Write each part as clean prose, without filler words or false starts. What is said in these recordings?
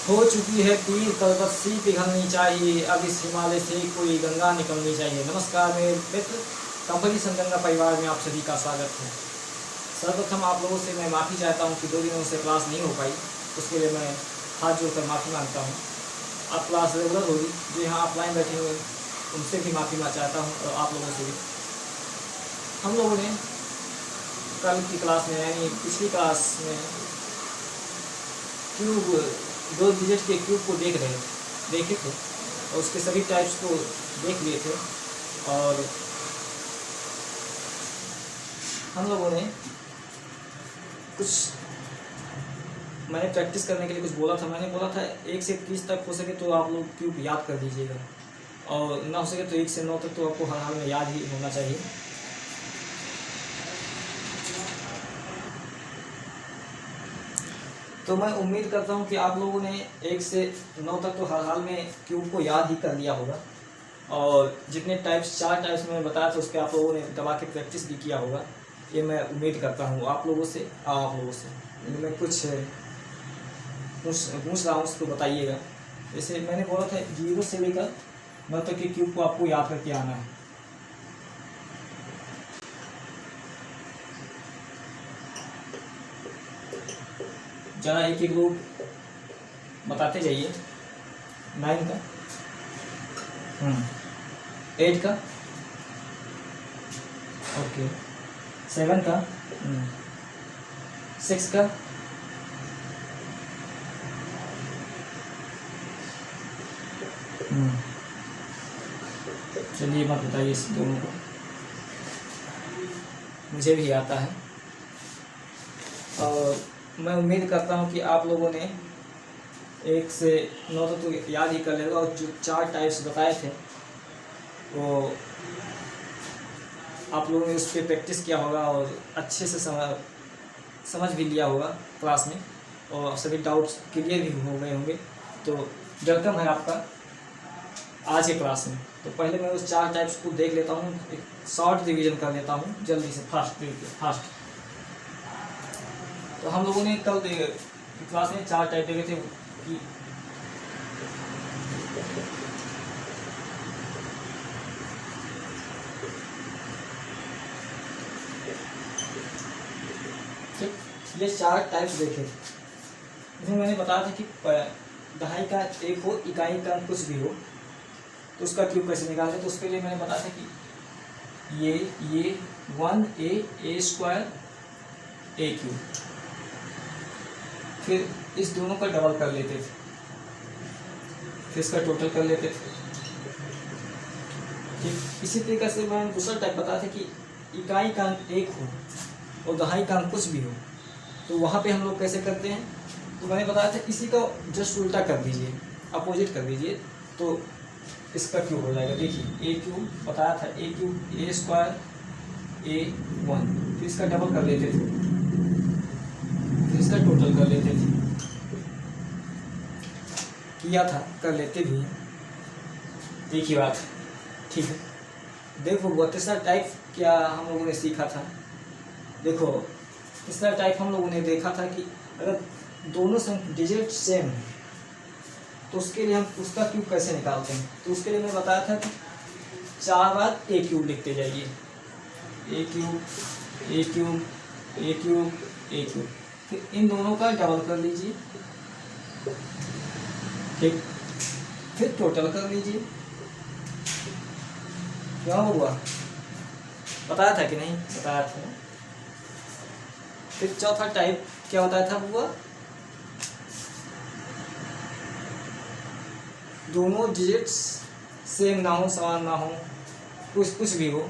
हो चुकी है पीर तलबत सी पिघलनी चाहिए, अब इस हिमालय से कोई गंगा निकलनी चाहिए। नमस्कार मेरे मित्र, कंपटीशन गंगा परिवार में आप सभी का स्वागत है। सर्वप्रथम आप लोगों से मैं माफ़ी चाहता हूँ कि 2 दिनों से क्लास नहीं हो पाई, उसके लिए मैं हाथ जोड़कर माफ़ी मांगता हूँ। अब क्लास रेगुलर होगी, जो यहाँ ऑफलाइन बैठे हुए उनसे भी माफ़ी चाहता हूँ और आप लोगों से भी। हम लोगों ने कल की क्लास में यानी पिछली क्लास में क्यूब 2 डिजिट के क्यूब को देखे थे और उसके सभी टाइप्स को देख लिए थे। और हम लोगों ने कुछ मैंने प्रैक्टिस करने के लिए कुछ बोला था। मैंने बोला था 1 से 30 तक हो सके तो आप लोग क्यूब याद कर दीजिएगा, और ना हो सके तो 1 से 9 तक तो आपको हर हाल में याद ही होना चाहिए। तो मैं उम्मीद करता हूँ कि आप लोगों ने 1 से 9 तक तो हर हाल में क्यूब को याद ही कर लिया होगा, और जितने टाइप्स 4 टाइप्स मैंने बताया था उसके आप लोगों ने दबा के प्रैक्टिस भी किया होगा, ये मैं उम्मीद करता हूँ आप लोगों से। मैं कुछ पूछ रहा हूँ उसको बताइएगा। जैसे मैंने बोला था 0 से लेकर 9 तक के क्यूब को आपको याद करके आना है। जरा एक एक ग्रुप बताते जाइए। 9 का, 8 का, ओके, 7 का, 6 का, चलिए मत बताइए इस दोनों को, मुझे भी आता है। और मैं उम्मीद करता हूँ कि आप लोगों ने 1 से 9 तक तो याद ही कर लेगा, और जो 4 टाइप्स बताए थे वो आप लोगों ने उस पर प्रैक्टिस किया होगा और अच्छे से समझ भी लिया होगा क्लास में, और सभी डाउट्स क्लियर भी हो गए होंगे। तो वेलकम है आपका आज के क्लास में। तो पहले मैं उस 4 टाइप्स को देख लेता हूँ, एक शॉर्ट रिवीजन कर लेता हूँ जल्दी से, फास्ट। तो हम लोगों ने कल क्लास में 4 टाइप देखे थे कि ये 4 टाइप्स देखे थे। इसमें मैंने बताया था कि दहाई का 1 हो, इकाई का कुछ भी हो, तो उसका क्यूब कैसे निकालते। तो उसके लिए मैंने बताया था कि ये 1a स्क्वायर a क्यूब, फिर इस दोनों का डबल कर लेते थे, फिर इसका टोटल कर लेते थे। ठीक इसी तरीके से मैंने दूसरा टाइप बताया था कि इकाई का अंक 1 हो और दहाई का अंक कुछ भी हो, तो वहाँ पे हम लोग कैसे करते हैं। तो मैंने बताया था इसी का जस्ट उल्टा कर दीजिए, अपोजिट कर दीजिए, तो इसका क्यूब हो जाएगा। देखिए ए क्यूब बताया था, ए क्यूब ए स्क्वायर a1, फिर इसका डबल कर लेते थे, फिर इसका टोटल कर लेते थे, किया था, कर लेते भी, एक ही बात। ठीक है, देखो तीसरा टाइप क्या हम लोगों ने सीखा था। देखो तीसरा टाइप हम लोगों ने देखा था कि अगर दोनों डिजिट सेम है तो उसके लिए हम उसका क्यूब कैसे निकालते हैं। तो उसके लिए मैं बताया था कि 4 बार ए क्यूब लिखते जाइए, ए क्यूब ए क्यूब ए क्यूब ए क्यूब, फिर इन दोनों का डबल कर लीजिए, ठीक, फिर टोटल कर लीजिए। क्या हुआ, बताया था कि नहीं, बताया था। फिर चौथा टाइप क्या बताया था हुआ, दोनों डिजिट्स सेम ना हो, समान ना हो, कुछ भी हो।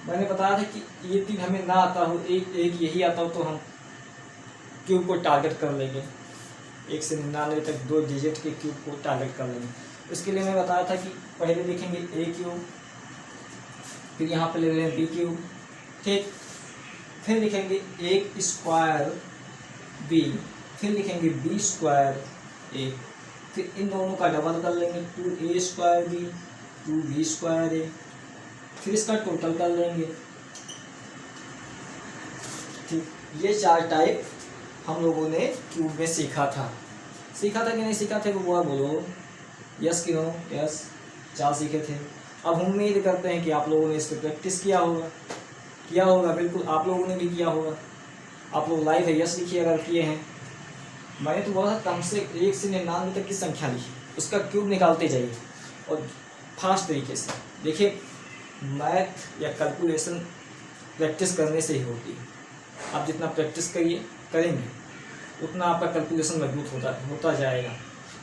मैंने बताया था कि ये 3 हमें ना आता हो, एक यही आता हो, तो हम क्यूब को टारगेट कर लेंगे। 1 से 99 तक 2 डिजिट के क्यूब को टारगेट कर लेंगे। इसके लिए मैं बताया था कि पहले लिखेंगे ए क्यूब, फिर यहाँ पे ले लेंगे बी क्यूब, ठीक, फिर लिखेंगे 1 स्क्वायर बी, फिर लिखेंगे बी स्क्वायर ए, फिर इन दोनों का डबल कर लेंगे, 2a square B 2b square ए, फिर इसका टोटल कर लेंगे। ठीक, ये 4 टाइप हम लोगों ने क्यूब में सीखा था। सीखा था कि नहीं सीखा थे वो बुआ बोलो, यस कि नो? यस, 4 सीखे थे। अब हम उम्मीद करते हैं कि आप लोगों ने इस पर प्रैक्टिस किया होगा, बिल्कुल आप लोगों ने भी किया होगा। आप लोग लाइव है यस लिखिए अगर किए हैं। मैंने तो बोला कम से 1 से 99 तक की संख्या लिखी, उसका क्यूब निकालते जाइए और फास्ट तरीके से। देखिए मैथ या कैलकुलेशन प्रैक्टिस करने से ही होती है। आप जितना प्रैक्टिस करेंगे उतना आपका कैलकुलेशन मजबूत होता जाएगा।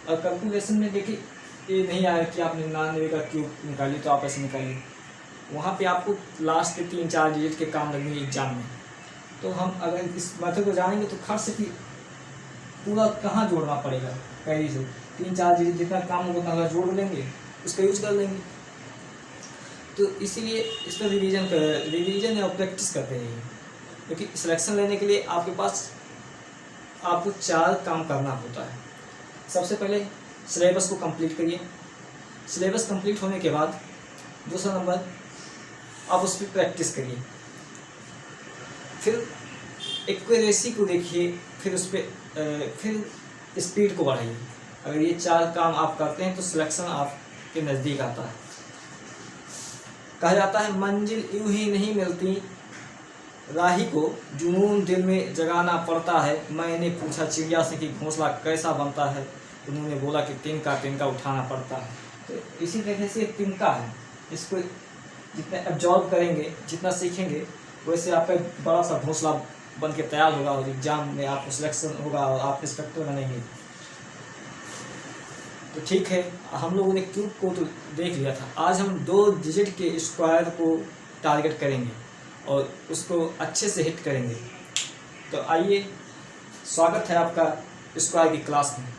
और कैलकुलेशन में देखिए ये नहीं आया कि आप 99 का क्यूब निकालिए तो आप ऐसे निकालिए, वहाँ पे आपको लास्ट के 3-4 डिजिट के काम लगेंगे एग्जाम में। तो हम अगर इस मेथड को जानेंगे तो खर्च से पूरा कहाँ जोड़ना पड़ेगा, पहले से 3-4 डिजिट जितना काम होगा उतना जोड़ लेंगे, उसका यूज कर लेंगे। तो इसीलिए इस पर रिवीजन और प्रैक्टिस करते रहिए, क्योंकि सिलेक्शन लेने के लिए आपके पास आपको 4 काम करना होता है। सबसे पहले सिलेबस को कंप्लीट करिए। सिलेबस कंप्लीट होने के बाद दूसरा नंबर आप उस पर प्रैक्टिस करिए, फिर एक्यूरेसी को देखिए, फिर उस पर फिर स्पीड को बढ़ाइए। अगर ये 4 काम आप करते हैं तो सिलेक्शन आपके नज़दीक आता है। कहा जाता है मंजिल यूं ही नहीं मिलती, राही को जुनून दिल में जगाना पड़ता है। मैंने पूछा चिड़िया से कि घोंसला कैसा बनता है, उन्होंने बोला कि तिनका उठाना पड़ता है। तो इसी तरह से तिनका है, इसको जितना एब्जॉर्व करेंगे, जितना सीखेंगे, वैसे आपका बड़ा सा घोंसला बन के तैयार होगा और एग्जाम में आपको सिलेक्शन होगा और आप इंस्पेक्टर बनेंगे। तो ठीक है, हम लोगों ने क्यूब को तो देख लिया था। आज हम 2 डिजिट के स्क्वायर को टारगेट करेंगे और उसको अच्छे से हिट करेंगे। तो आइए, स्वागत है आपका स्क्वायर की क्लास में।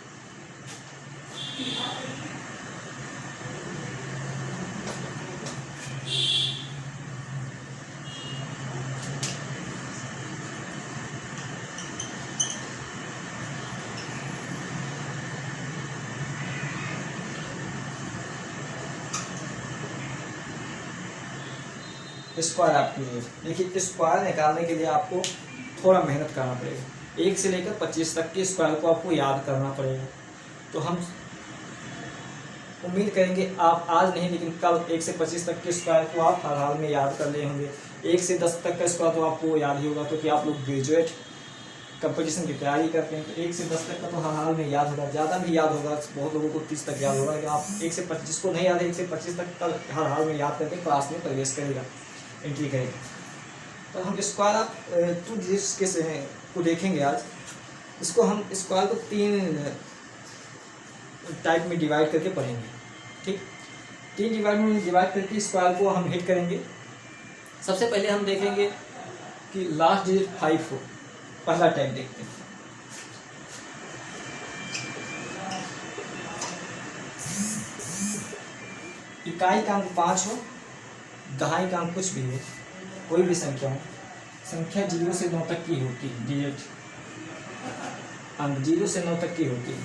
स्क्वायर आपके लिए देखिए, स्क्वायर निकालने के लिए आपको थोड़ा मेहनत करना पड़ेगा। 1 से लेकर 25 तक के स्क्वायर को आपको याद करना पड़ेगा। तो हम उम्मीद करेंगे आप आज नहीं लेकिन कल 1 से 25 तक के स्क्वायर को आप हर हाल में याद कर ले होंगे। 1 से 10 तक का स्क्वायर तो आपको याद ही होगा, क्योंकि आप लोग ग्रेजुएट कंपटीशन की तैयारी करते हैं। तो 1 से 10 तक का तो हर हाल में याद होगा, ज़्यादा भी याद होगा, बहुत लोगों को 30 तक याद होगा। लेकिन आप 1 से 25 को नहीं याद है, 1 से 25 तक का हर हाल में याद करके क्लास में प्रवेश करेगा, एंट्री करेगा। तो हम स्क्वायर आप 2 डिजिट्स के को देखेंगे आज। इसको हम स्क्वायर को 3 टाइप में डिवाइड करके पढ़ेंगे। ठीक, 3 डिवाइड करके स्क्वायर को हम हिट करेंगे। सबसे पहले हम देखेंगे कि लास्ट डिजिट 5 हो, पहला टाइप देखते हैं। इकाई का अंक 5 हो, दहाई का अंक कुछ भी हो, कोई भी संख्या हो। संख्या 0 से 9 तक की होती है, डिजिट अंक 0 से 9 तक की होती है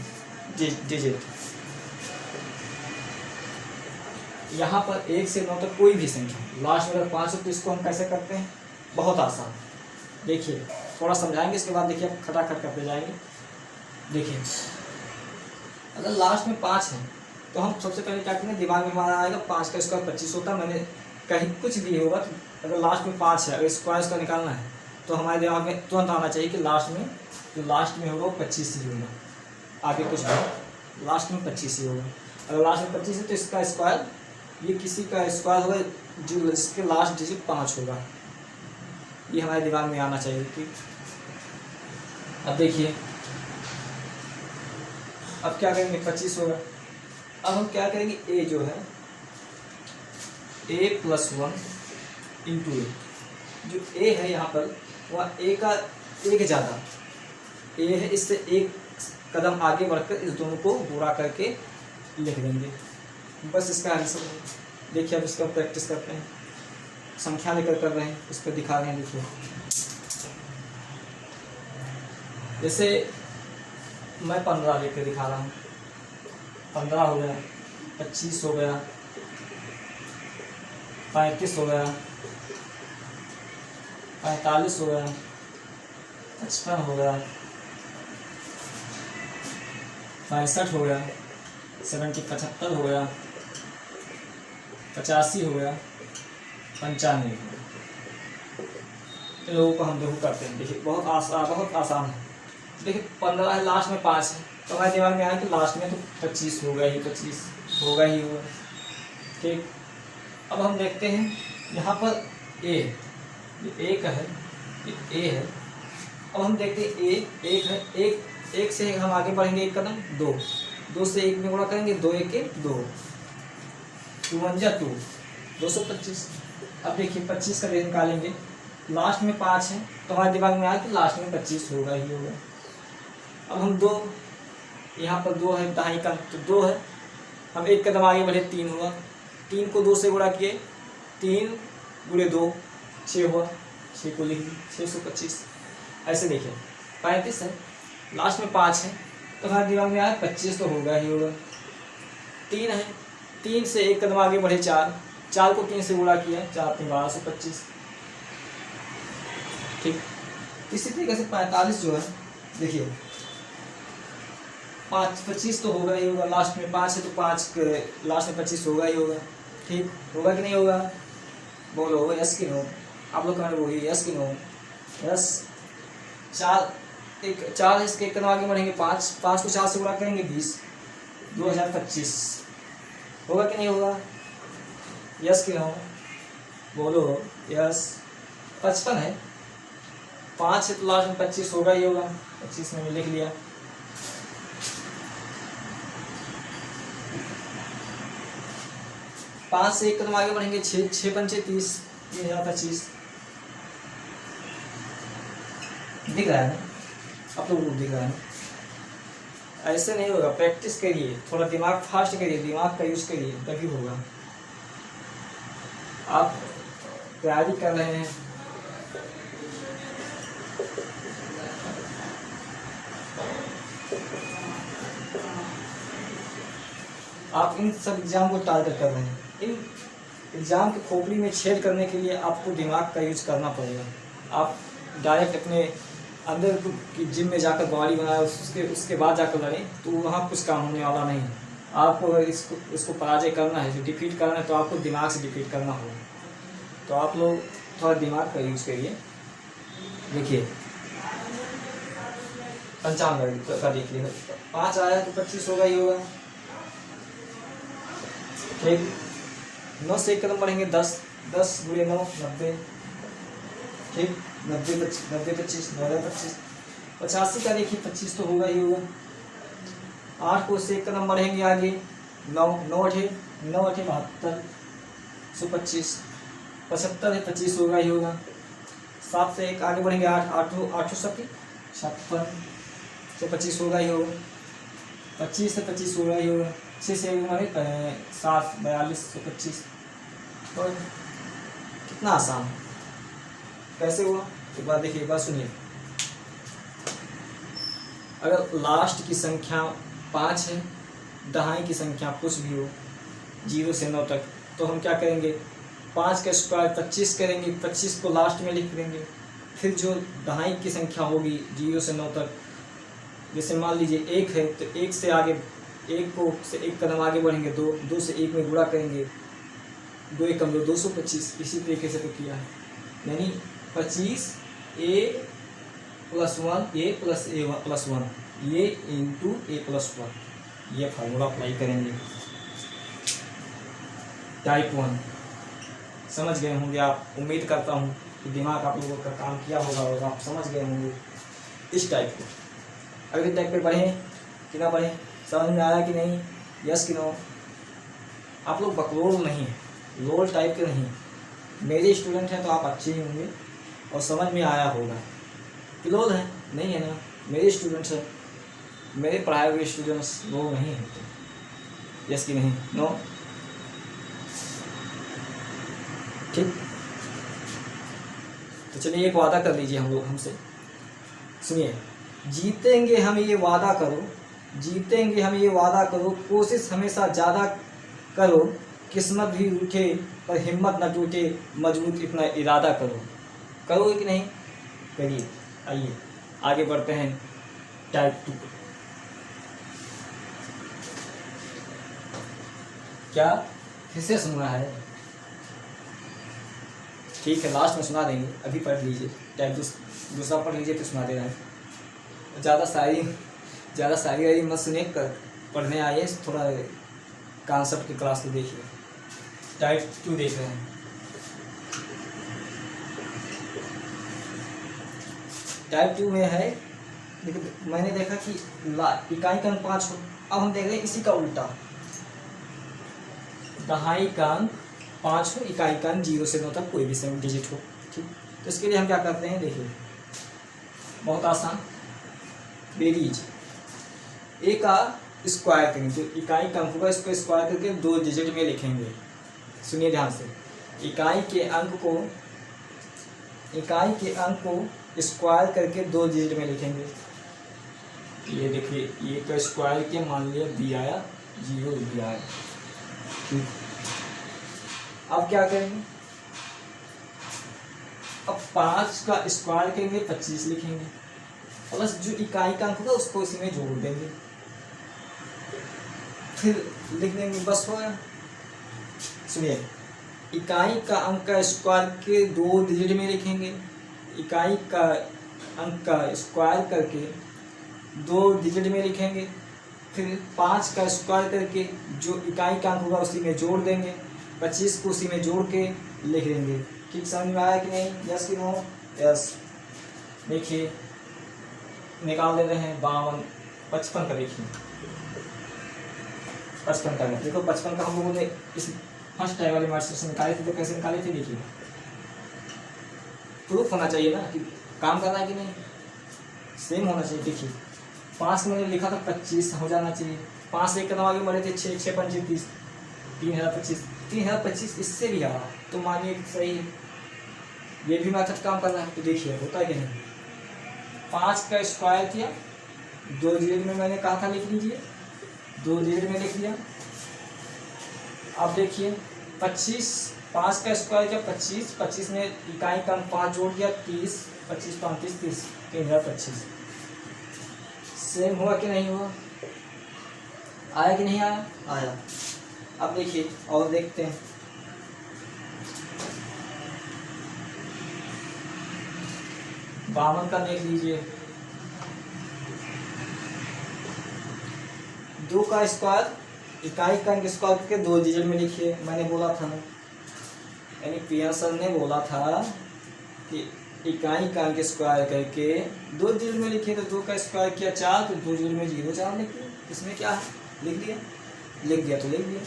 डिजिट। यहाँ पर 1 से 9 तक कोई भी संख्या, लास्ट में अगर 5 हो तो इसको हम कैसे करते हैं, बहुत आसान। देखिए थोड़ा समझाएंगे, इसके बाद देखिए आप खटाखट करते जाएंगे। देखिए अगर लास्ट में 5 है तो हम सबसे पहले क्या करेंगे, दिमाग में हमारा आएगा 5 का स्क्वायर 25 होता है। मैंने कहीं कुछ भी होगा तो अगर लास्ट में 5 है, अगर स्क्वायर इसका निकालना है तो हमारे दिमाग में तुरंत आना चाहिए कि लास्ट में होगा वो 25 ही होगा। आगे कुछ भी लास्ट में 25 ही होगा। अगर लास्ट में 25 है तो इसका स्क्वायर, ये किसी का स्क्वायर होगा जो जिसके लास्ट डिजिट 5 होगा। ये हमारे दिमाग में आना चाहिए। ठीक, अब देखिए अब क्या करेंगे, 25 होगा। अब हम क्या करेंगे, ए जो है a+1 इंटू ए, जो ए है यहाँ पर वह ए का एक ज़्यादा ए है, इससे एक कदम आगे बढ़कर इस दोनों को गुणा करके लिख देंगे। बस इसका आंसर है। देखिए अब इसका प्रैक्टिस करते हैं, संख्या लेकर कर रहे हैं, उस पर दिखा रहे हैं। देखिए जैसे मैं 15 लेकर दिखा रहा हूँ, 15 हो गया, 25 हो गया, 35 हो गया, 45 हो गया, 55 हो गया, 65 हो गया, 75 हो गया, 85 हो गया, 95 हो गया। इन लोगों को हम देखो करते हैं। देखिए बहुत आसान है। देखिए 15 है, लास्ट में 5 है, तो हमारे दिमाग में आया कि लास्ट में तो 25 होगा ही, 25 होगा ही होगा। ठीक, अब हम देखते हैं यहाँ पर ए, ये एक है, ये ए है। अब हम देखते हैं ए एक है, एक से हम आगे बढ़ेंगे एक कदम, दो से एक में गुणा करेंगे, 2 1 2, 2 1 2, 225। अब देखिए 25 का रेट निकालेंगे, लास्ट में 5 है, तो हमारे दिमाग में आया कि लास्ट में 25 होगा ही होगा। अब हम 2, यहाँ पर 2 है, दहाई का तो 2 है, हम एक कदम आगे बढ़े, 3 हुआ, 3 को 2 से गुणा किए, 3 गुणे 2 6 हुआ, 6 को लिख दी, 625। ऐसे देखिए 35 है, लास्ट में 5 है, तो हमारे दिमाग में आया 25 तो होगा ही होगा। 3 है, 3 से एक कदम आगे बढ़े, 4 को 3 से गुणा किया, 4 3 1225। ठीक, इसी तरीके से 45 जो है, देखिए 25 तो होगा ही होगा, लास्ट में 5 है तो 5 लास्ट में 25 होगा ही होगा। ठीक, होगा कि नहीं होगा, बोलो यस कि नो, आप लोग कमेंट बोलिए यस कि नो। यस, 4 है, इसके एक कदम आगे बढ़ेंगे, 5 को 4 से गुणा करेंगे, 20, 2025 होगा कि नहीं होगा, यस कि नो, बोलो यस। 55 है, 5 है तो लास्ट में 25 होगा ही होगा, 25 मैंने लिख लिया। 5 से एक कदम आगे बढ़ेंगे, 6 पंचे 30, 3025 दिख रहा है ना, आप लोगों को दिख रहा है ना। ऐसे नहीं होगा, प्रैक्टिस करिए, थोड़ा दिमाग फास्ट करिए, दिमाग का यूज करिए, तभी होगा। आप तैयारी कर रहे हैं, आप इन सब एग्जाम को टारगेट कर रहे हैं, इन एग्जाम के खोपड़ी में छेद करने के लिए आपको दिमाग का यूज करना पड़ेगा। आप डायरेक्ट अपने अंदर की जिम में जाकर बॉडी बनाए, उसके बाद जाकर लड़ें, तो वहाँ कुछ काम होने वाला नहीं है। आपको इसको पराजय करना है, जो डिफीट करना है, तो आपको दिमाग से डिफीट करना होगा। तो आप लोग थोड़ा दिमाग का यूज करिए। देखिए 95 का देख लीजिए, 5 आया तो 25 होगा ही होगा। ठीक, 9 से एक कदम बढ़ेंगे, 10 गुणे 9 90। ठीक, 90 25 90 25 25, 85 का देखिए 25 तो होगा ही होगा। 8 को से एक कदम बढ़ेंगे आगे, 9 8 72, 125, 75 है, 25 होगा ही होगा। 7 से एक आगे बढ़ेंगे, 8 7 56, 125 होगा ही होगा। 25 से 25 होगा ही होगा। 6 से हमारे 7 42, 125। और कितना आसान है, कैसे हुआ एक बार देखिए, एक बार सुनिए। अगर लास्ट की संख्या 5 है, दहाई की संख्या कुछ भी हो 0 से 9 तक, तो हम क्या करेंगे, 5 का स्क्वायर 25 करेंगे, 25 को लास्ट में लिख देंगे। फिर जो दहाई की संख्या होगी 0 से 9 तक, जैसे मान लीजिए 1 है, तो 1 से आगे, 1 को से एक कदम आगे बढ़ेंगे, 2 से 1 में गुणा करेंगे, 2 1 कम 2, 225। इसी तरीके से तो किया है, यानी 25 a + 1 a + a + 1 ये इंटू a + 1, ये फार्मूला अप्लाई करेंगे। टाइप 1 समझ गए होंगे आप, उम्मीद करता हूँ कि दिमाग आप लोगों का काम किया होगा और आप समझ गए होंगे इस टाइप को। अगले टाइप पे बढ़ें कि ना बढ़ें, समझ में आया कि नहीं, यस कि नो। आप लोग बकलोल नहीं हैं, लोल टाइप के नहीं, मेरे स्टूडेंट हैं तो आप अच्छे ही होंगे और समझ में आया होगा। किलोल है नहीं है ना, मेरे स्टूडेंट्स हैं, मेरे पढ़ाए हुए स्टूडेंट्स लोग नहीं हैं, तो यस कि नहीं, नो। ठीक, तो चलिए एक वादा कर लीजिए हम लोग हमसे, सुनिए। जीतेंगे हम ये वादा करो, जीतेंगे हम ये वादा करो, कोशिश हमेशा ज़्यादा करो, किस्मत भी रूठे पर हिम्मत न टूटे, मजबूत इतना इरादा करो। करोगे कि नहीं, करिए। आइए आगे बढ़ते हैं टाइप 2। क्या फिर से सुनना है? ठीक है, लास्ट में सुना देंगे, अभी पढ़ लीजिए, टाइप दूसरा पढ़ लीजिए फिर सुना दे रहे हैं। ज़्यादा शायरी वायरी मत सुनिए, पढ़ने आइए, थोड़ा कॉन्सेप्ट की क्लास को देखिए। टाइप 2 देख रहे हैं। टाइप 2 में है, लेकिन मैंने देखा कि इकाई का अंक 5 हो। अब हम देख रहे हैं इसी का उल्टा, दहाई का अंक 5 हो, इकाई का अंक 0 से 9 तक कोई भी 7 डिजिट हो। ठीक, तो इसके लिए हम क्या करते हैं, देखिए बहुत आसान, बेरीज ए का स्क्वायर करेंगे, जो इकाई का अंक होगा इसको स्क्वायर करके 2 डिजिट में लिखेंगे। सुनिए ध्यान से, इकाई के अंक को स्क्वायर करके 2 डिजिट में लिखेंगे। ये देखिए, ये का स्क्वायर के मान लिया बी आया, 0 बी आया। ठीक, अब क्या करेंगे, अब 5 का स्क्वायर करेंगे 25 लिखेंगे, प्लस जो इकाई का अंक होगा उसको इसी में जोड़ देंगे, फिर लिख देंगे, बस हो गया। सुनिए, इकाई का अंक का स्क्वायर के 2 डिजिट में लिखेंगे, इकाई का अंक का स्क्वायर करके 2 डिजिट में लिखेंगे, फिर 5 का स्क्वायर करके जो इकाई का अंक होगा उसी में जोड़ देंगे, 25 को उसी में जोड़ के लिख देंगे। ठीक, समझ में आया कि नहीं? यस कि नो? यस। देखिए निकाल दे रहे हैं 52, 55 का देखिए, 55 का देखो, 55 का हम लोगों ने इस फर्स्ट टाइम वाले मार्क्स से निकाले थे, तो कैसे निकाले थे देखिए, प्रूफ होना चाहिए ना कि काम कर रहा है कि नहीं, सेम होना चाहिए। देखिए 5 मैंने लिखा था 25 हो जाना चाहिए, 5 से एक कदम आगे बढ़े थे, 6 6 5 30, 3025 इससे भी आ रहा, तो मानिए सही है, ये भी मेथड काम कर रहा है। तो देखिए होता है कि नहीं, 5 का स्क्वायर किया, 2 डिजिट में मैंने कहा था लिख लीजिए, 2 डिजिट में लिख दिया। अब देखिए 25, 5 का स्क्वायर किया 25, 25 में इकाई का 5 जोड़ दिया 30, 25 35 30, 3025। सेम हुआ कि नहीं हुआ? आया कि नहीं आया? आया। अब देखिए और देखते हैं, बावन का देख लीजिए, 2 का स्क्वायर इकाई का अंक स्क्वायर करके 2 डिजिट में लिखिए। मैंने बोला था ना, यानी पिया सर ने बोला था कि इकाई का अंक स्क्वायर करके 2 डिजिट में लिखिए, तो 2 का स्क्वायर किया 4, तो 2 डिजिट में 0 4 लिखिए। इसमें क्या है, लिख दिया तो लिख दिया।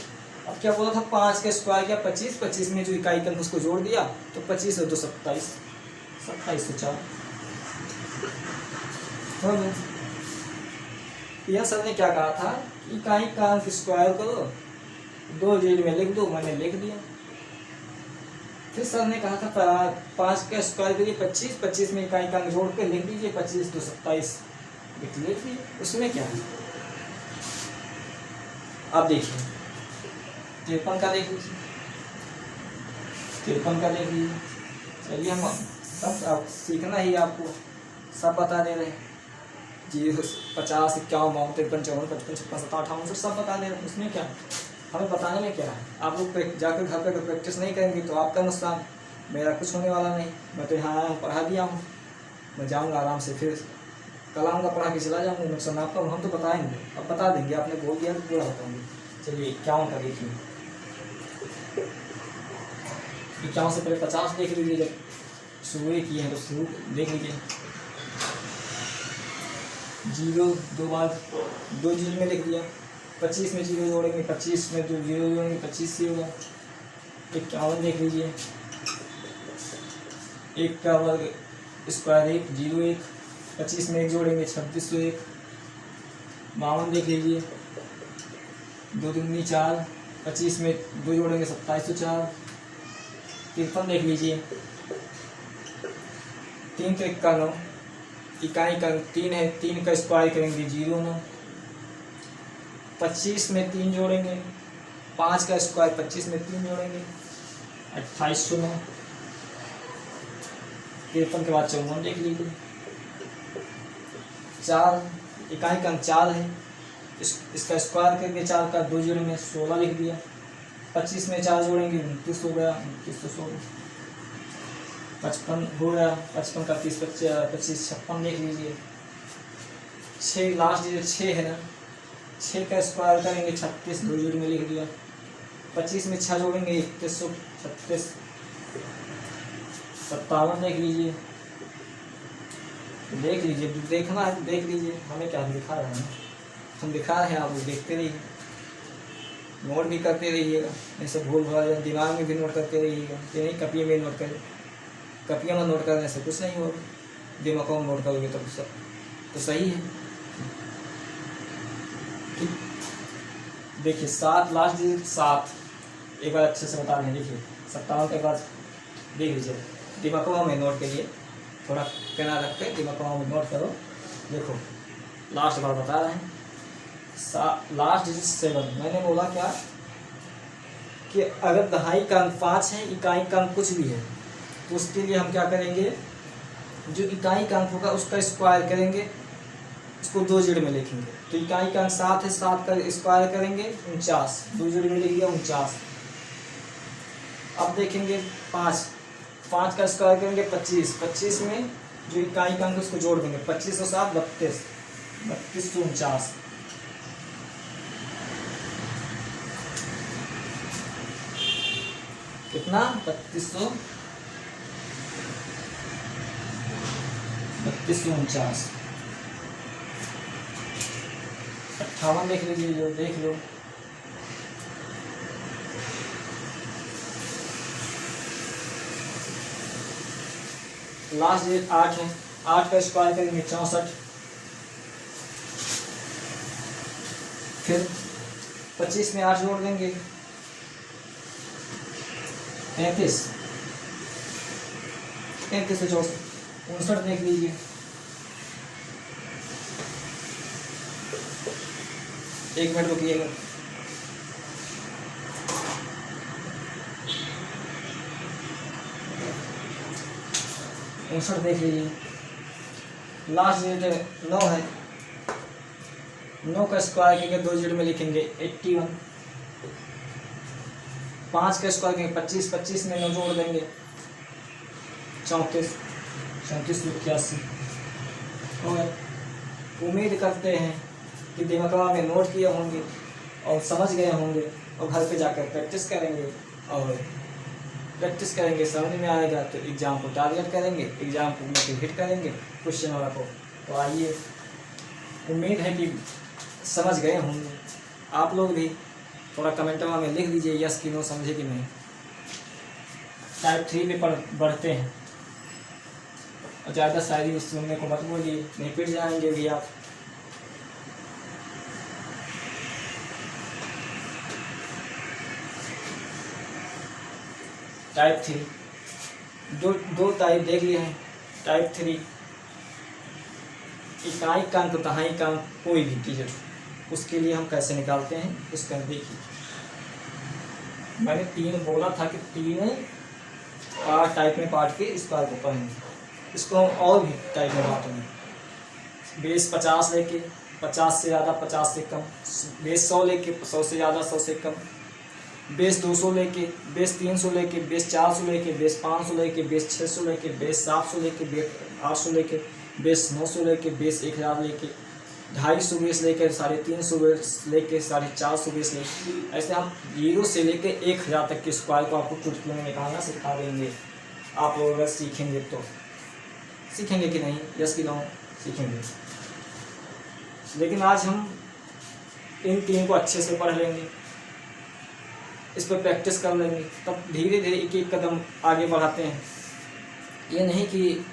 अब क्या बोला था, 5 का स्क्वायर किया 25, 25 में जो इकाई का अंक उसको जोड़ दिया, तो 25 और 2 27, 27 तो 4 हो गया। पिया सर ने क्या कहा था, इकाई का अंक स्क्वायर करो, 2 डिजिट में लिख दो, मैंने लिख दिया। फिर सर ने कहा था 5 का स्क्वायर करिए 25, 25 में इकाई का अंक जोड़ के लिख दीजिए, 25 तो 27 लिख लीजिए। उसमें क्या है, अब देखिए 53 का देख लीजिए, 53 का देख लीजिए। चलिए हम सब सीखना ही, आपको सब बता दे रहे हैं, 0 50 51 52 53 54 55 56 57 58 सब बता दे रहे हैं। उसमें क्या, हमें बताने में क्या है? आप लोग जाकर घर पर प्रैक्टिस नहीं करेंगे तो आपका नुकसान, मेरा कुछ होने वाला नहीं। मैं तो यहाँ आया हूँ, पढ़ा दिया हूँ, मैं जाऊँगा आराम से, फिर कल आऊँगा पढ़ा के चला जाऊँगा। नुकसान आपका, हम तो बताएंगे, अब बता देंगे, आपने बोल दिया तो पूरा बताएंगे। चलिए 51 का देखिए, 51 से पहले 50 देख लीजिए, जब शुरू किए हैं तो शुरू देख लीजिए। 0 2 बार 2 डिजिट में लिख दिया, 25 में 0 जोड़ेंगे, 25 में 2 0 जोड़ेंगे, 25 से होगा। 51 देख लीजिए, 1 का वर्ग स्क्वायर 1 0 1, 25 में 1 जोड़ेंगे 2601। 52 देख लीजिए, 2 दूनी 4, 25 में 2 जोड़ेंगे 2704। 53 देख लीजिए, 3 तो 1 का 9, इकाई का 3 है, 3 का स्क्वायर करेंगे 0 9, 25 में 3 जोड़ेंगे, 5 का स्क्वायर 25 में 3 जोड़ेंगे 2809। 53 के बाद 54 देख लीजिए, 4 इकाई का 4 है, इसका स्क्वायर करके 4 का 2 जोड़ेंगे 16 लिख दिया। 25 में 4 जोड़ेंगे 29 हो गया, 29 तो 100, 55 हो गया, 55 का 30 25 56 देख लीजिए। 6 लास्ट डिजिट 6 है ना, 6 का स्क्वायर करेंगे 36, 2 जोड़ में लिख दिया। 25 में 6 जोड़ेंगे 3136, 57 देख लीजिए। देख लीजिए, देखना है तो देख लीजिए, हमें क्या दिखा रहे हैं, हम दिखा रहे हैं, आप देखते रहिए, नोट भी करते रहिएगा, ऐसे भूल भाल दिमाग में भी नोट करते रहिएगा, ये नहीं कपिया में नोट करें, कपिया में नोट करने से कुछ नहीं होगा, दिमाग में नोट करोगे तो सब तो सही है। ठीक, देखिए 7 लास्ट डिजिट 7, एक बार अच्छे से बता दें, देखिए 57 के बाद देख लीजिए, दिमाग में नोट करिए, थोड़ा पेना रख के दिमाग में नोट करो। देखो लास्ट बार बता रहे हैं, लास्ट डिजिट 7। मैंने बोला क्या कि अगर दहाई का अंक 5 है, इकाई का अंक कुछ भी है, तो उसके लिए हम क्या करेंगे, जो इकाई का अंक होगा उसका स्क्वायर करेंगे, उसको 2 जोड़ में लिखेंगे। तो इकाई का अंक 7 है, 7 का स्क्वायर करेंगे 49, 2 जोड़ में लिख दिया 49। अब देखेंगे 5 का स्क्वायर करेंगे 25, 25 में जो इकाई का अंक उसको जोड़ देंगे, 25 और 7 32, 3249। कितना 3249। 58 देख लीजिए, जो देख लो, लास्ट डेट 8 है, 8 का स्क्वायर करेंगे 64, फिर 25 में 8 जोड़ देंगे 33, 33 से 59 देख लीजिए। एक मिनट रुकिएगा, देख लीजिए। लास्ट डिजिट 9 है, 9 का स्क्वायर करेंगे 2 जोड़ में लिखेंगे 81, 5 का स्क्वायर करेंगे 25, 25 में 9 जोड़ देंगे 34, 34 81 हो गया। उम्मीद करते हैं कि दिमाग में नोट किए होंगे और समझ गए होंगे, और घर पे जाकर प्रैक्टिस करेंगे, और प्रैक्टिस करेंगे समझ में आएगा तो एग्ज़ाम को टारगेट करेंगे, एग्ज़ाम को मोटिवेट करेंगे क्वेश्चन वाला को। तो आइए, उम्मीद है कि समझ गए होंगे। आप लोग भी थोड़ा कमेंट में लिख दीजिए यस कि नो, समझे कि नहीं। टाइप 3 में बढ़ते हैं, और ज़्यादा शायरी सुनने को मत बोलिए, नहीं पिट जाएंगे भी आप। टाइप 3 दो टाइप देख लिए हैं। टाइप 3 इकाई का अंक, दहाई का अंक, कोई भी डिजिट, उसके लिए हम कैसे निकालते हैं उसका देखिए। मैंने 3 बोला था कि 3 टाइप में बांट के इस बार को पढ़ेंगे, इसको हम और भी टाइप में बांटेंगे। बेस 50 लेके 50 से ज़्यादा 50 से कम, बेस 100 लेके 100 से ज़्यादा 100 से कम, बेस 200 लेके, बेस 300 लेके, बेस 400 लेके, बेस 500 लेके, बेस 600 लेके, बेस 700 लेके, बेस 800 लेके, बेस 900 लेके, बेस 1000 लेके, 250 बेस लेके, 350 बेस लेके, 450 बेस लेके, ऐसे हम 0 से लेके 1000 तक के स्क्वायर को आपको चुटकियों में निकालना सिखा देंगे। आप लोग अगर सीखेंगे तो, सीखेंगे कि नहीं, यस कि नो, सीखेंगे। लेकिन आज हम इन 3 को अच्छे से पढ़ लेंगे, इस पर प्रैक्टिस कर लेंगे, तब धीरे धीरे एक एक कदम आगे बढ़ाते हैं। ये नहीं कि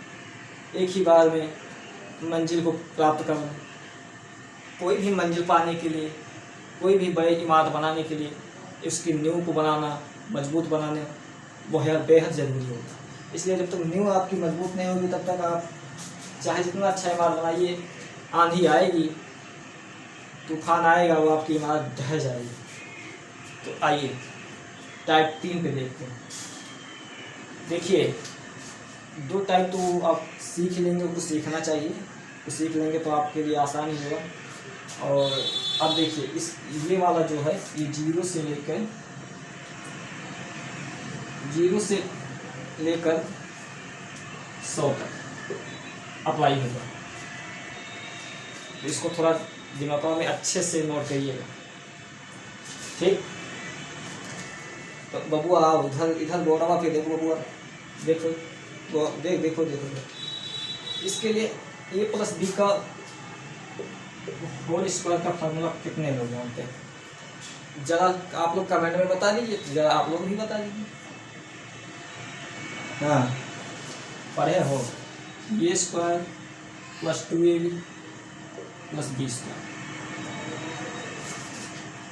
एक ही बार में मंजिल को प्राप्त कर लें। कोई भी मंजिल पाने के लिए, कोई भी बड़ी इमारत बनाने के लिए, उसकी नींव को बनाना, मजबूत बनाना बहुत बेहद ज़रूरी होता है। इसलिए जब तक नींव आपकी मजबूत नहीं होगी, तब तक आप चाहे जितना अच्छा इमारत बनाइए, आंधी आएगी, तूफान आएगा, वो आपकी इमारत ढह जाएगी। तो आइए टाइप 3 पे देखते हैं। देखिए 2 टाइप तो आप सीख लेंगे, उसको सीखना चाहिए, तो सीख लेंगे तो आपके लिए आसानी होगा। और अब देखिए ये वाला जो है, ये 0 से लेकर 0 से लेकर 100 तक अप्लाई होगा। इसको थोड़ा दिमाग में अच्छे से नोट करिएगा, ठीक। तो बबुआ आओ इधर, इधर बोर्डवा पे देखो बबुआ, देखो देखो। इसके लिए a प्लस बी का होल स्क्वायर का फॉर्मूला कितने लोग जानते हैं? जरा आप लोग कमेंट में बता दीजिए, जरा आप लोग भी बता दीजिए। हाँ, पढ़े हो? a square plus 2ab plus b square.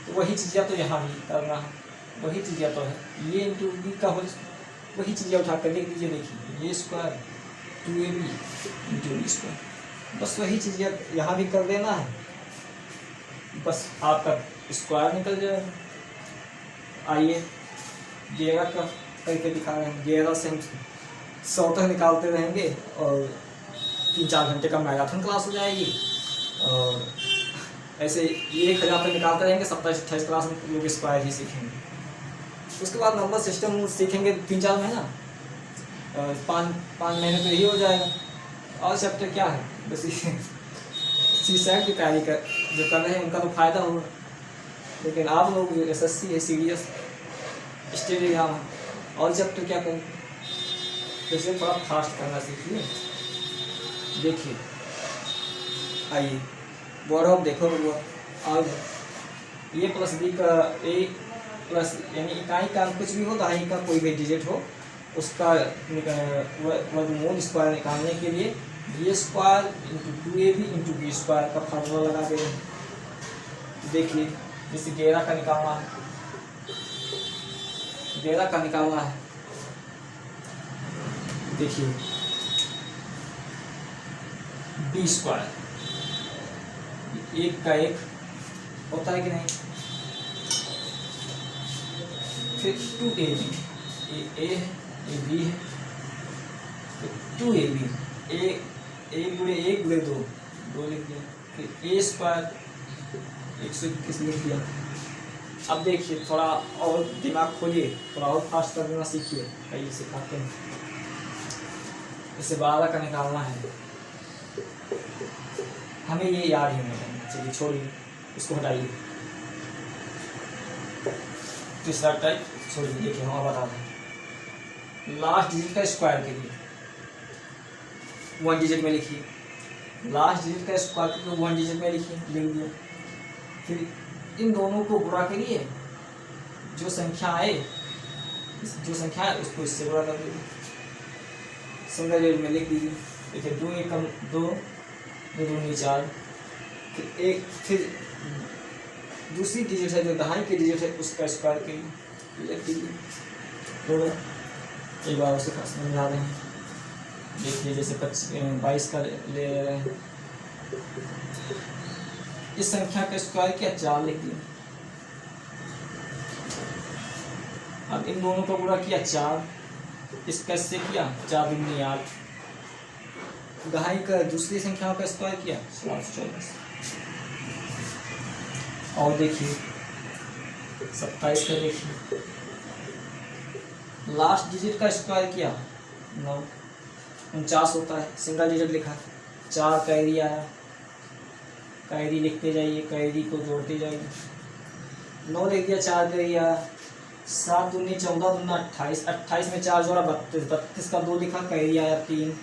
तो वही चीज़ तो यहाँ भी करना है, वही चीज़ तो है, ये इंटू बी का होल, वही चीज़ उठा कर लिख दीजिए। देखिए a square 2ab into B square, बस वही चीज़ यहाँ भी कर देना है, बस आपका स्क्वायर निकल जाएगा। आइए 11 का करके दिखा रहे हैं। 11 से हम 100 तक निकालते रहेंगे और 3-4 घंटे का मैराथन क्लास हो जाएगी। और ऐसे 1000 तक निकालते रहेंगे, 27-28 क्लास में लोग स्क्वायर ही सीखेंगे। उसके बाद नंबर सिस्टम सीखेंगे 3-4 महीना, 5 महीने तो यही हो जाएगा। और चैप्टर क्या है, बस इसी सेट की तैयारी कर जो कर रहे हैं उनका तो फ़ायदा होगा। लेकिन आप लोग SSC है, सीरियस स्टेट एग्जाम है, और चैप्टर क्या करें, जैसे थोड़ा फास्ट करना सीखिए। देखिए आइए बोर्ड ऑफ देखो वो, और a प्लस बी का a प्लस यानी इकाई का कुछ भी हो, दहाई का कोई भी डिजिट हो, उसका वर्गमूल स्क्वायर निकालने के लिए a square into 2ab into B square का फार्मूला लगा दे। देखिए जैसे 11 का निकालना है, 11 का निकालना है। देखिए बी स्क्वायर, 1 का 1 होता है कि नहीं, फिर 2ab, a है, a b है, फिर 2ab, a गुणे 1 गुणे 2 लिख दिया, फिर a स्क्वायर 121 लिख दिया। अब देखिए थोड़ा और दिमाग खोलिए, थोड़ा और फास्ट करना सीखिए, कहीं सिखाते हैं। इसे 12 का निकालना है, हमें ये याद ही नहीं है। चलिए छोड़िए, इसको हटाइए, तीसरा टाइप छोड़िए। देखिए हम बता दें, लास्ट डिजिट का स्क्वायर के लिए 1 डिजिट में लिखिए, लास्ट डिजिट का स्क्वायर के लिए 1 डिजिट में लिखिए, लिख दिया। फिर इन दोनों को गुणा करिए, जो संख्या आए, जो संख्या है उसको इससे गुणा कर दीजिए, सिंगल डिजिट में लिख दीजिए। देखिए 2 1 2, 2 2 4, फिर एक, फिर दूसरी डिजिट है जो दहाई की डिजिट है उसका स्क्वायर के लिए लिख दीजिए। तो एक बार उसे समझा दें। देखिए जैसे 22 का ले रहे हैं, इस संख्या का स्क्वायर किया 4 लिख दिया। अब इन दोनों को गुणा किया 4, इसका इससे किया 4 दूनी 8, दहाई का दूसरी संख्याओं का स्क्वायर किया 724। और देखिए 27 का देखिए, लास्ट डिजिट का स्क्वायर किया 9, 49 होता है, सिंगल डिजिट लिखा, 4 कैरी आया, कैरी लिखते जाइए, कैरी को जोड़ते जाइए, 9 लिख दिया, 4 कैरी आया, 7 दूनी 14 दूना 28, 28 में 4 जोड़ा 32, 32 का 2 लिखा, कैरी आया 3,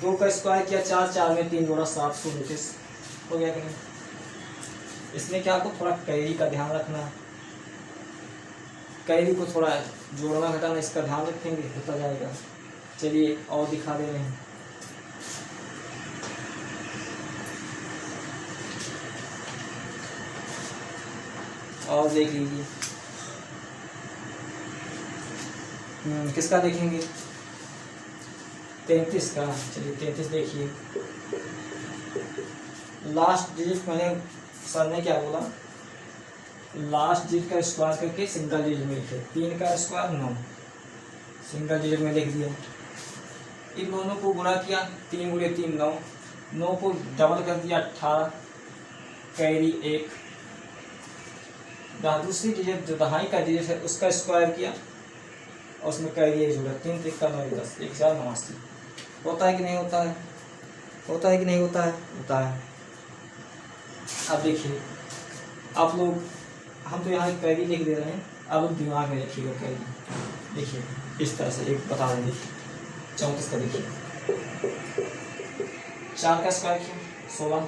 2 का स्क्वायर किया 4, 4 में 3 जोड़ा 7, 29 हो गया कि नहीं। इसमें क्या आपको थोड़ा कैरी का ध्यान रखना है, कैरी को थोड़ा जोड़ना घटाना इसका ध्यान रखेंगे, होता जाएगा। चलिए और दिखा दे रहे हैं। और देख लीजिए, किसका देखेंगे, 33 का। चलिए 33 देखिए, लास्ट डिजिट मैंने सर ने क्या बोला, लास्ट डिजिट का स्क्वायर करके सिंगल डिजिट में लिखे, 3 का स्क्वायर 9, सिंगल डिजिट में लिख दिया। इन दोनों को गुणा किया, 3 गुणे 3 9, 9 को डबल कर दिया 18, कैरी 1, दूसरी डिजिट जो दहाई का डिजिट है उसका स्क्वायर किया और उसमें कैरी एक जुड़ा, 3 3 का 9 10, 1089। होता है कि नहीं होता है? होता है कि नहीं होता है? होता है। अब देखिए आप लोग, हम तो यहाँ कैरी लिख दे रहे हैं, आप लोग दिमाग में रखिएगा कैरी। देखिए इस तरह से एक बता दें, देखिए 34 का देखिए 4 का स्क्वायर किया 16,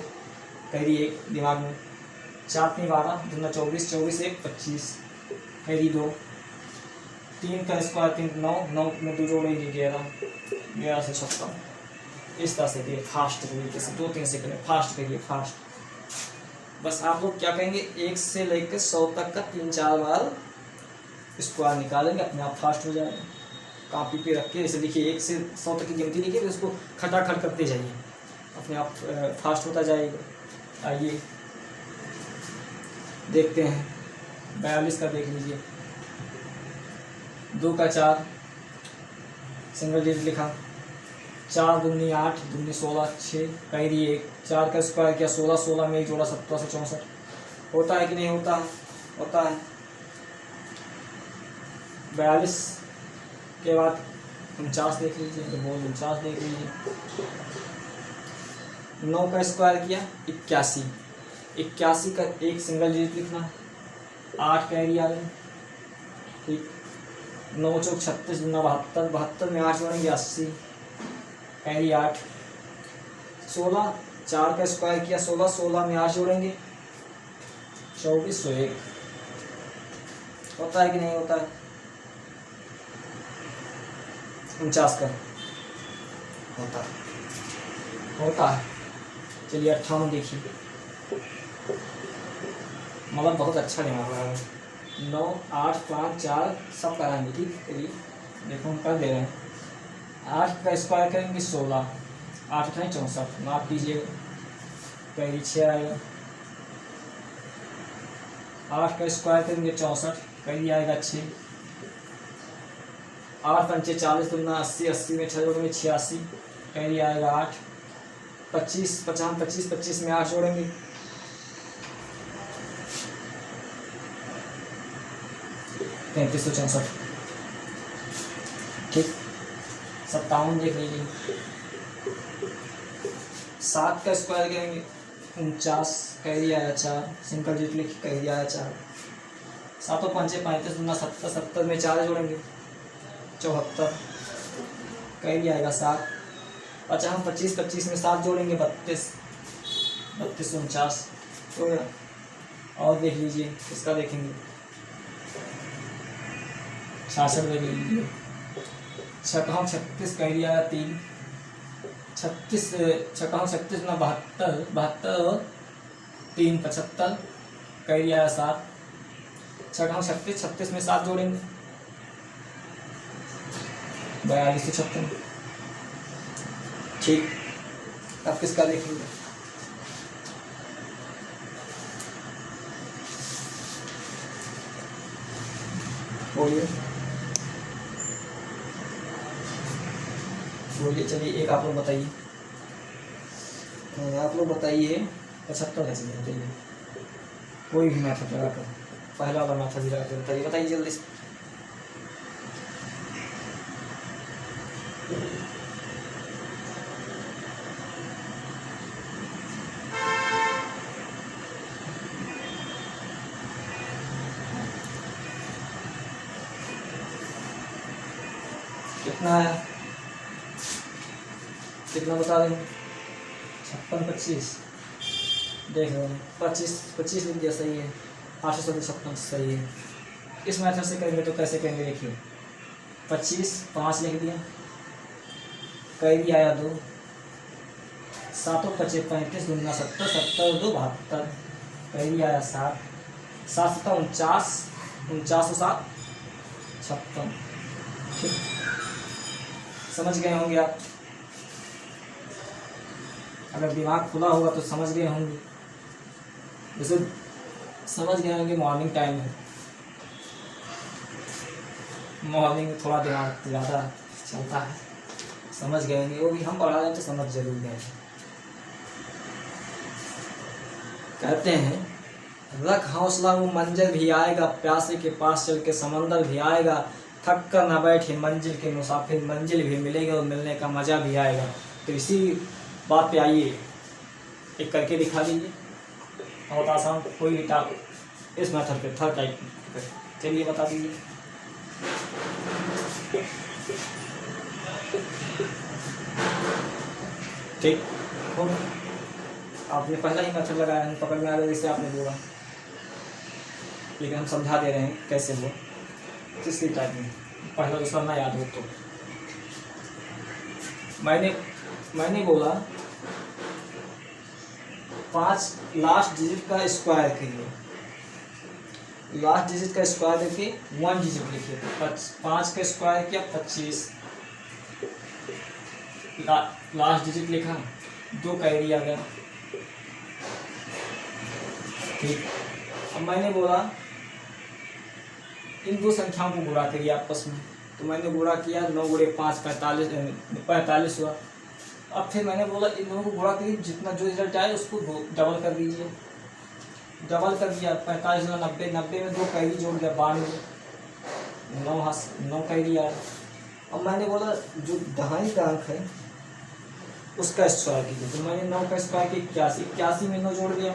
कैरी 1 दिमाग में, 4 3 12 दूना 24, 24 1 25, कैरी 2, 3 का स्क्वायर 3 9, 9 में 2 जोड़ेंगे 11, 11 से 56। इस तरह से दिए फास्ट तरीके से, 2-3 सेकंड में फास्ट करिए, फास्ट। बस आप लोग क्या करेंगे, 1 से लेकर 100 तक का 3-4 बार स्क्वायर निकालेंगे, अपने आप फास्ट हो जाएगा। कॉपी पे रख के ऐसे लिखिए, 1 से 100 तक की गिनती लिखिए, फिर उसको खटाखट करते जाइए, अपने आप फास्ट होता जाएगा। आइए देखते हैं, 42 का देख लीजिए, 2 का 4 सिंगल डिजिट लिखा, 4 दूनी 8 दूनी 16 6, कैरी 1, 4 का स्क्वायर किया 16, 16 में एक जोड़ा 17 से 64। होता है कि नहीं होता है? होता है। 42 के बाद 49 देख लीजिए, तो बोल 49 देख लीजिए, 9 का स्क्वायर किया 81, 81 का एक सिंगल डिजिट लिखना, 8 कैरी आ गई, ठीक, 9 चौक 36 दूना 72, 72 में 8 जोड़ेंगे 80, कैरी 8, 16, 4 का स्क्वायर किया 16, 16 में 8 जोड़ेंगे 2401। होता है कि नहीं होता है? 49 का होता है, होता है। चलिए 58 देखिए, मतलब बहुत अच्छा दिमाग लगा है। 9 8 5 4 सब कराएंगे, ठीक। चलिए देखो हम कर दे रहे हैं। 8 का स्क्वायर करेंगे 16, 8 है 64, माफ कीजिएगा, कैरी 6 आएगा। 8 का स्क्वायर करेंगे 64, कैरी आएगा 6, 8 पंचे 40 दूना 80, 80 में 6 जोड़ेंगे 86, कैरी आएगा 8, 25 50 25, 25 में 8 जोड़ेंगे 3364, ठीक। 57 देख लीजिए, 7 का स्क्वायर करेंगे 49, कैरी आया 4, सिंपल डिजिट लिख कैरी आया 4, 7 पंचे 35 दूना 70, 70 में 4 जोड़ेंगे 74, कैरी आएगा 7, 50 25, 25 में 7 जोड़ेंगे 32, 32 49 हो गया। और देख लीजिए, इसका देखेंगे 66 देख लीजिए, 6 36 कैरी आया 3, 36 6 36 ना 72, 72 3 75, कैरी आया 7, 6 36, 36 में 7 जोड़ेंगे 42 से 56, ठीक। अब किसका देखेंगे, बोलिए बोलिए, चलिए एक आप लोग बताइए, आप लोग बताइए 75 कैसे बताइए, कोई भी मैथड लगा कर, पहला वाला मैथड लगा कर बताइए, बताइए जल्दी से। कितना है, कितना बता दें, 56 25 देख रहे हैं, 25 25 लिख दिया, सही है। 856 सही है। इस मेथड से करेंगे तो कैसे करेंगे, देखिए 25 5 लिख दिया, कैरी आया 2, 7 25 35 दूना 70, 70 2 72, कैरी आया 7, 7 7 49, 49 7 56, ठीक। समझ गए होंगे आप, अगर दिमाग खुला होगा तो समझ गए होंगे, जैसे समझ गए होंगे मॉर्निंग टाइम है, मॉर्निंग में थोड़ा दिमाग ज़्यादा चलता है, समझ गए होंगे, वो भी हम पढ़ा रहे हैं तो समझ जरूर गए। कहते हैं रख हौसला वो मंजर भी आएगा, प्यासे के पास चल के समंदर भी आएगा, थक कर ना बैठे मंजिल के मुसाफिर, मंजिल भी मिलेगी और मिलने का मज़ा भी आएगा। तो इसी बात पे आइए एक करके दिखा दीजिए, बहुत आसान, कोई भी टाइप इस मेथड पे थर्ड टाइप पे, चलिए बता दीजिए। ठीक हो, आपने पहला ही मेथड लगाया है, पकड़ में आ गया जैसे आपने बोला, लेकिन हम समझा दे रहे हैं कैसे वो तीसरी टाइप में, पहला दूसरा ना याद हो तो। मैंने बोला 5 लास्ट डिजिट का स्क्वायर करिए, लास्ट डिजिट का स्क्वायर करके 1 डिजिट लिखिए। 5 का स्क्वायर किया 25, लास्ट डिजिट लिखा, 2 कैरी आ गया। ठीक, अब मैंने बोला इन दो संख्याओं को गुणा करिए आपस में, तो मैंने गुणा किया, 9 गुणे 5 45 हुआ। अब फिर मैंने बोला इन दोनों को गुणा करिए, जितना जो रिजल्ट आए उसको डबल कर दीजिए, डबल कर दिया, 45 90, 90 में 2 कैरी जोड़ दिया 92, 9 कैरी आया। अब मैंने बोला जो दहाई का अंक है उसका स्क्वायर कीजिए, तो मैंने 9 का स्क्वायर किया 81, 81 में 9 जोड़ दिया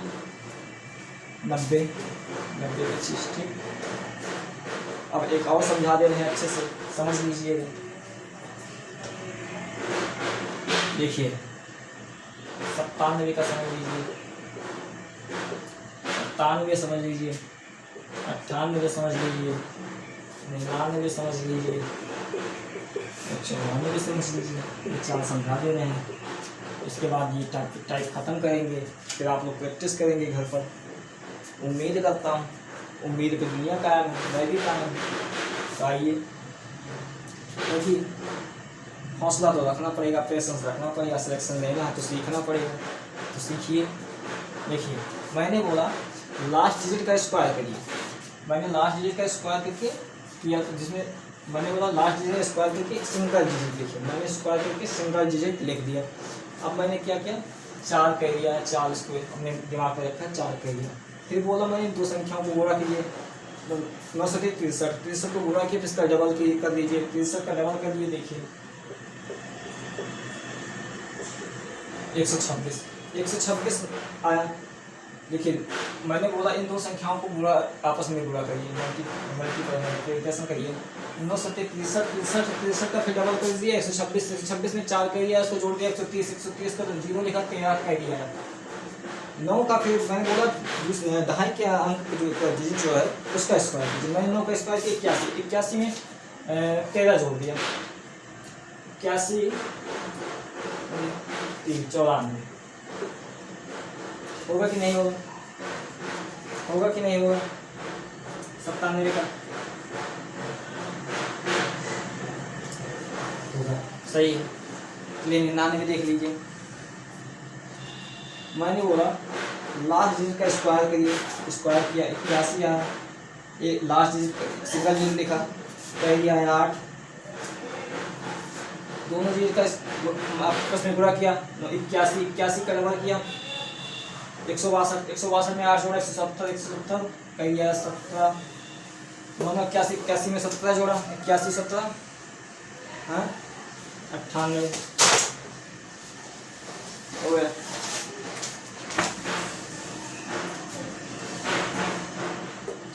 90, 90 25। ठीक, अब एक और समझा दे रहे हैं, अच्छे से समझ लीजिएगा। देखिए 97 का समझ लीजिए, 97 समझ लीजिए, 98 समझ लीजिए, 99 समझ लीजिए, 94 समझ लीजिए, ये 4 समझा दे रहे हैं। इसके बाद ये टाइप ख़त्म करेंगे, फिर आप लोग प्रैक्टिस करेंगे घर पर। उम्मीद करता हूँ, उम्मीद पे दुनिया कायम है, मैं भी कायम हूँ। तो आइए, क्योंकि हौसला तो रखना पड़ेगा, पेशेंस रखना पड़ेगा, सिलेक्शन लेना है तो सीखना पड़ेगा, तो सीखिए। देखिए मैंने बोला लास्ट डिजिट का स्क्वायर करिए, मैंने लास्ट डिजिट का स्क्वायर करके किया, तो जिसमें मैंने बोला लास्ट डिजिट का स्क्वायर करके सिंगल डिजिट लिखिए, मैंने स्क्वायर करके सिंगल डिजिट लिख दिया। अब मैंने क्या किया, 4 कैरिया, 4 इसको अपने दिमाग में रखा, 4 कैरिया। फिर बोला मैंने दो संख्याओं को गुणा कीजिए, 9 से 63, 63 को गुणा किया, फिर इसका डबल कर दीजिए, 63 का डबल कर दिए, देखिए 126 आया। देखिए मैंने बोला इन दो संख्याओं को गुणा, आपस में गुणा करिए, मल्टीप्लिकेशन करिए, 9 से 63 का फिर डबल कर दिया, 126 में 4 कर दिया, उसको जोड़ दिया 130 का तो 0 लिखा, 13 कर दिया। 9 का फिर मैंने बोला दहाई के अंक जो डिजिट जो है उसका स्क्वायर, मैंने 9 का स्क्वायर किया 81, 81 में 13 जोड़ दिया, 81 94, होगा कि नहीं होगा, होगा कि नहीं होगा, 97 का होगा, सही है। चलिए 99 देख लीजिए, मैंने बोला लास्ट डिजिट का स्क्वायर करिए, स्क्वायर किया 81 आया, ये लास्ट डिजिट सिंगल डिजिट लिखा, कैरी आया 8, दोनों डिजिट का आपस में गुणा किया, 81 का डबल किया, 162 में 8 जोड़ा 170 कैरी आया 17, दोनों 81 में 17 जोड़ा, 81 17 हाँ 98 हो गया।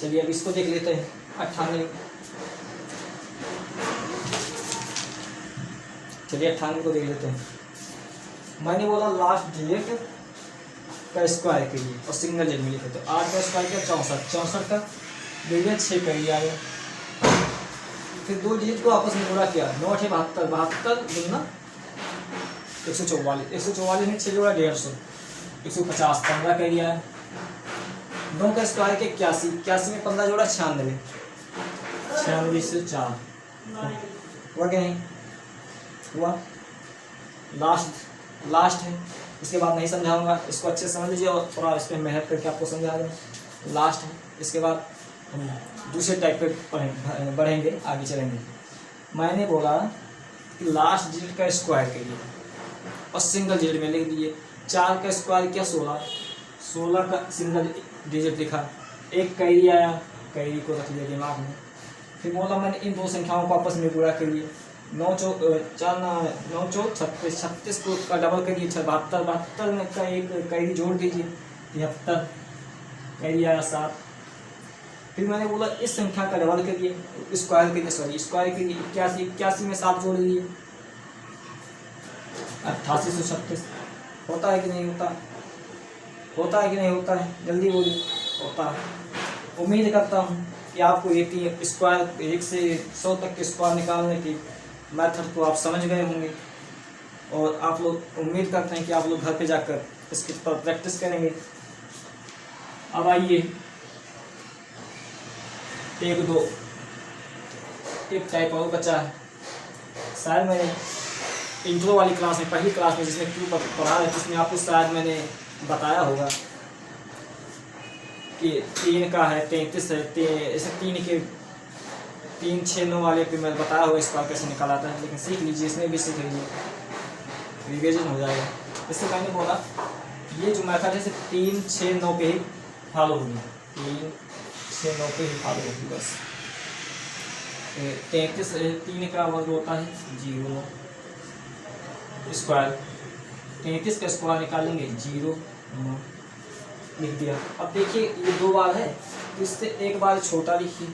चलिए अब इसको देख लेते हैं, 98, चलिए 98 को देख लेते हैं। मैंने बोला लास्ट डिजिट का स्क्वायर करिए और सिंगल डिजिट में लिखे, तो 8 का स्क्वायर किया 64, 64 का डिजिट 6 कर लिया गया। फिर दो डिजिट को आपस में गुणा किया, 9 8 72, 72 गुना 144, 144 में 6 जोड़ा 150, 150 15 कर लिया है। 9 का स्क्वायर के 81, 81 में 15 जोड़ा 96, 96 से 4 हुआ क्या, नहीं हुआ, लास्ट है। इसके बाद नहीं समझाऊंगा, इसको अच्छे से समझ लीजिए और थोड़ा इस पर मेहनत करके आपको समझा दें, लास्ट है। इसके बाद हम दूसरे टाइप पे बढ़ेंगे, आगे चलेंगे। मैंने बोला कि लास्ट डिजिट का स्क्वायर करिए और सिंगल डिजिट में लिख दिए, 4 का स्क्वायर किया 16, 16 का सिंगल डिजिट लिखा, एक कैरी आया, कैरी को रख लिया दिमाग में, फिर बोला मैंने इन दो संख्याओं को आपस में गुणा करिए, 9 चौक 4 9 चौक 36, 36 को का डबल करिए 72, 72 में का एक कैरी जोड़ दीजिए 73, कैरी आया 7। फिर मैंने बोला इस संख्या का डबल करिए, स्क्वायर करिए, सॉरी स्क्वायर करिए 81, 81 में 7 जोड़ दीजिए 8836। होता है कि नहीं होता? होता है कि नहीं होता है? जल्दी बोलिए। होता है। उम्मीद करता हूँ कि आपको ये स्क्वायर 1 से 100 तक के स्क्वायर निकालने की मेथड को आप समझ गए होंगे, और आप लोग उम्मीद करते हैं कि आप लोग घर पे जाकर इसके पर प्रैक्टिस करेंगे। अब आइए एक टाइप और बचा है। शायद मैंने इंट्रो वाली क्लास में, पहली क्लास में जिसमें क्यों पढ़ा है, जिसमें आपको शायद मैंने बताया होगा कि 3 का है 33 है, ऐसे 3 के 3 6 9 वाले पे मैं बताया हुआ इसका कैसे निकाला था, लेकिन सीख लीजिए, इसमें भी सीख लीजिए, रिविजन हो जाएगा। इससे मैंने बोला ये जो मेथड है सिर्फ 3 6 9 पे ही फॉलो होगी, 3 6 9 पे ही फॉलो होगी बस। 33 3 का वर्ग होता है 0 स्क्वायर, 33 का स्क्वायर निकालेंगे 0 लिख दिया। अब देखिए ये 2 बार है, इससे एक बार छोटा लिखिए,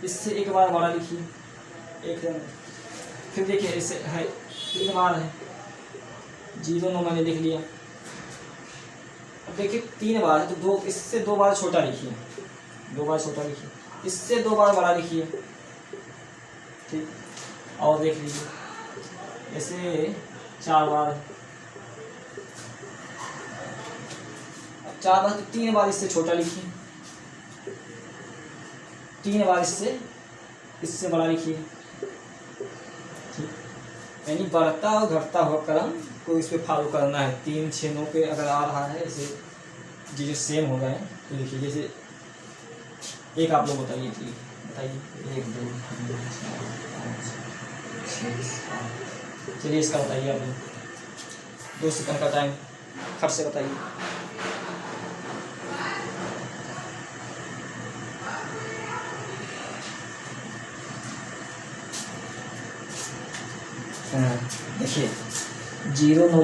इससे एक बार बड़ा लिखिए, एक फिर देखिए इससे है 3 बार है 0 9 मैंने लिख लिया। अब देखिए 3 बार है तो 2, इससे 2 बार छोटा लिखिए, 2 बार छोटा लिखिए, इससे 2 बार बड़ा लिखिए, ठीक। और देख लीजिए ऐसे 4 बार, 4 बार तो 3 बार इससे छोटा लिखिए, 3 बार इससे बड़ा लिखिए, ठीक। यानी बढ़ता और घटता हुआ क्रम को इस पे फॉलो करना है। 3 6 9 पे अगर आ रहा है ऐसे जो सेम हो गए तो लिखिए। जैसे एक आप लोग बताइए, ठीक बताइए, 1 2 3 4 5 6 7, चलिए इसका बताइए आप लोग, 2 सेकंड का टाइम खर्च से बताइए। देखिए 0 9